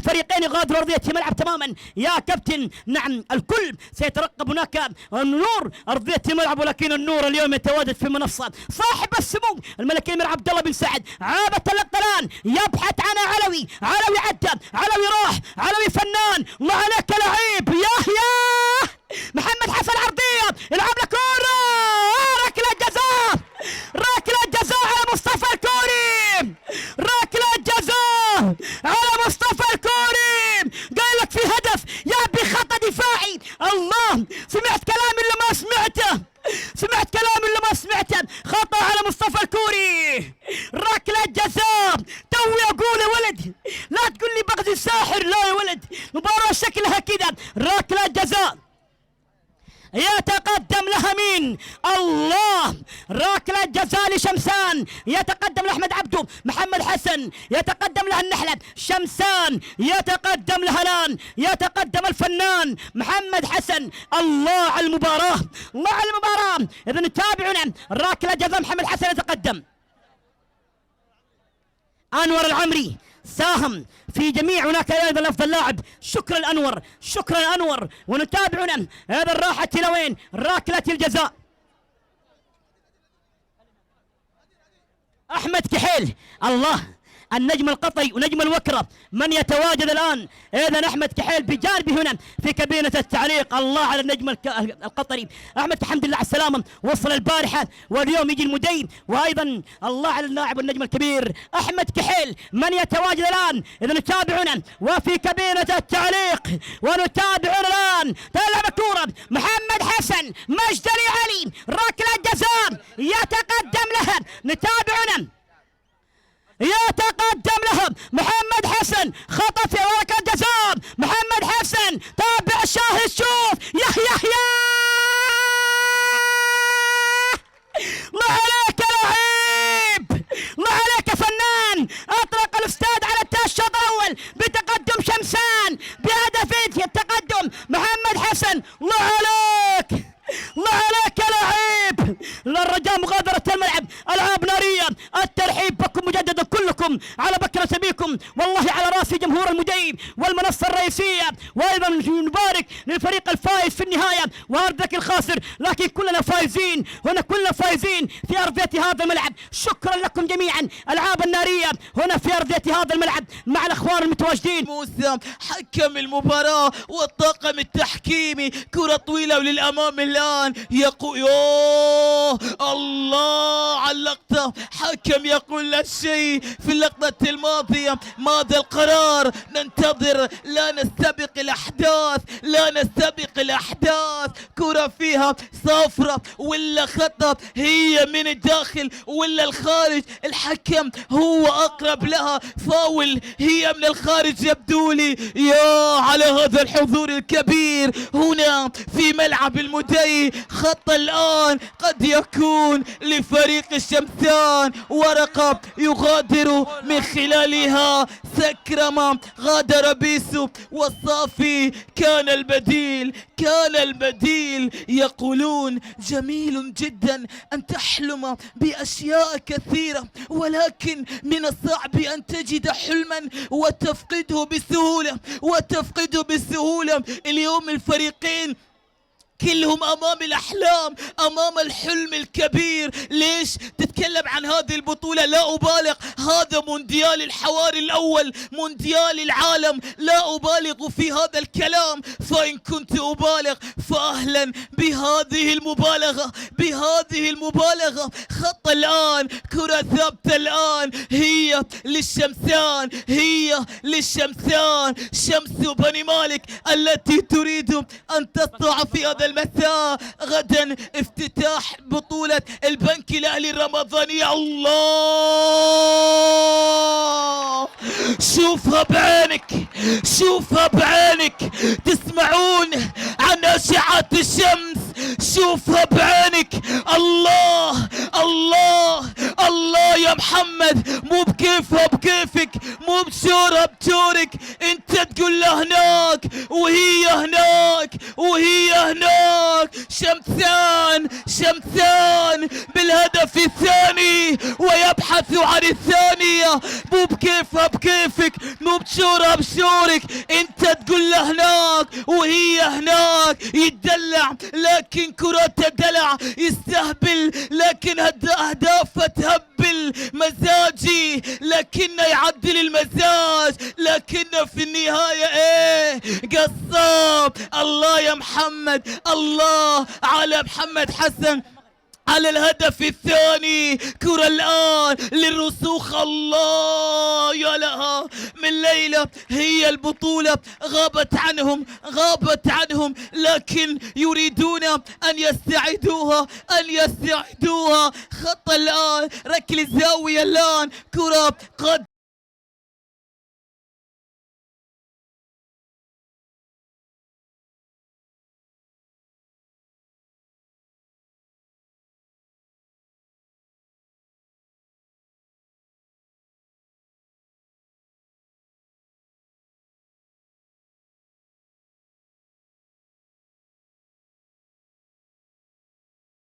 الفريقين يغادروا ارضيه الملعب تماما يا كابتن. نعم الكل سيترقب هناك النور ارضيه الملعب، ولكن النور اليوم يتواجد في منصه صاحب السمو الملك الامير عبد الله بن سعد. عابة الان يبحث عن علوي، علوي عدى، علوي راح، علوي فنان، الله عليك لعيب يا محمد حسن عرضيه، يلعب له كوره، ركله جزاء، ركله جزاء على مصطفى الكوري، ركله جزاء على مصطفى الكوري. قال لك في هدف يا خطا دفاعي. الله، سمعت كلام اللي ما سمعته، سمعت كلام اللي ما سمعته. خطا على مصطفى الكوري، ركله جزاء. توي اقول يا ولد لا تقول لي بغزي الساحر، لا يا ولد، مباراه شكلها كذا، ركله جزاء يتقدم لها مين؟ الله، ركله جزاء لشمسان، يتقدم لاحمد عبدو، محمد حسن يتقدم لها النحله، شمسان يتقدم لها لان، يتقدم الفنان محمد حسن. الله على المباراه، الله على المباراه. اذا تابعونا، ركله جزاء محمد حسن يتقدم. انور العمري ساهم في جميع، هناك ايضا افضل لاعب. شكرا انور، شكرا انور. ونتابعنا هذا الراحه لوين؟ ركله الجزاء. احمد كحيل، الله، النجم القطري ونجم الوكرة من يتواجد الآن. إذن أحمد كحيل بجانبي هنا في كابينة التعليق. الله على النجم القطري أحمد، الحمد لله على السلامة، وصل البارحة واليوم يجي المدير، وأيضا الله على اللاعب والنجم الكبير أحمد كحيل من يتواجد الآن. إذن نتابعنا وفي كابينة التعليق، ونتابعنا الآن تلعب كورة محمد حسن، مجدلي علي، ركلة جزاء يتقدم لها. نتابعنا، يتقدم لهم محمد حسن، خطأ في ركلة جزاء محمد حسن. تابع شاهد، شوف يا الله عليك يا لعيب، الله عليك يا فنان. اطلق الاستاذ على التاش الشوط الاول بتقدم شمسان بهدفين، التقدم محمد حسن. الله عليك، الله عليك يا لعيب. للرجاء مغادرة الملعب، العاب نارية. الترحيب بكم مجددا كلكم على بكرة أبيكم، والله على راس جمهور المدير والمنصة الرئيسية، وايضا نبارك للفريق الفائز في النهاية وارضك الخاسر، لكن كلنا فايزين هنا، كلنا فايزين في ارضية هذا الملعب. شكرا لكم جميعا. العاب النارية هنا في ارضية هذا الملعب مع الاخوان المتواجدين. موسى حكم المباراة والطاقم التحكيمي، كرة طويلة وللامام الان. يقول يوه الله على اللقطة، حكم يقول لا شيء في اللقطة الماضية. ماذا القرار؟ ننتظر، لا نستبق الأحداث، لا نستبق الأحداث. كرة فيها صفرة ولا خطأ، هي من الداخل ولا الخارج؟ الحكم هو أقرب لها، فاول هي من الخارج يبدو لي. يا على هذا الحضور الكبير هنا في ملعب المدي. خط الآن قد يكون لفريق الشمسان، ورقة يغادر من خلالها سكرمة، غادر بيسو والصافي. كان البديل، كان البديل. يقولون جميل جدا أن تحلم بأشياء كثيرة، ولكن من الصعب أن تجد حلما وتفقده بسهولة، وتفقده بسهولة. اليوم الفريقين كلهم امام الاحلام، امام الحلم الكبير. ليش تتكلم عن هذه البطولة؟ لا ابالغ، هذا مونديال الحواري الاول، مونديال العالم، لا ابالغ في هذا الكلام. فان كنت ابالغ فاهلا بهذه المبالغة، بهذه المبالغة. خط الان، كرة ثابتة الان، هي للشمسان، هي للشمسان. شمس بني مالك التي تريد ان تسطع في هذا المساء. غدا افتتاح بطولة البنك الاهلي الرمضانية. الله، شوفها بعينك، شوفها بعينك. تسمعون عن اشعة الشمس، شوفها بعينك. الله الله الله يا محمد، مو بكيفها بكيفك، مو بشورها بشورك. انت تقول له هناك وهي هناك وهي هناك. شمسان، شمسان بالهدف الثاني، ويبحث عن الثاني. هي مو بكيفها بكيفك، مو بشورها بشورك. انت تقول له هناك وهي هناك، يتدلع لكن كرته دلع، يستهبل لكن اهدافه تهبل. مزاجي لكنه يعدل المزاج، لكنه في النهاية ايه؟ قصاب. الله يا محمد، الله على محمد حسن على الهدف الثاني. كرة الآن للرسوخ. الله يا لها من ليلة، هي البطولة غابت عنهم لكن يريدون أن يستعيدوها. خط الآن، ركل الزاوية الآن، كرة قد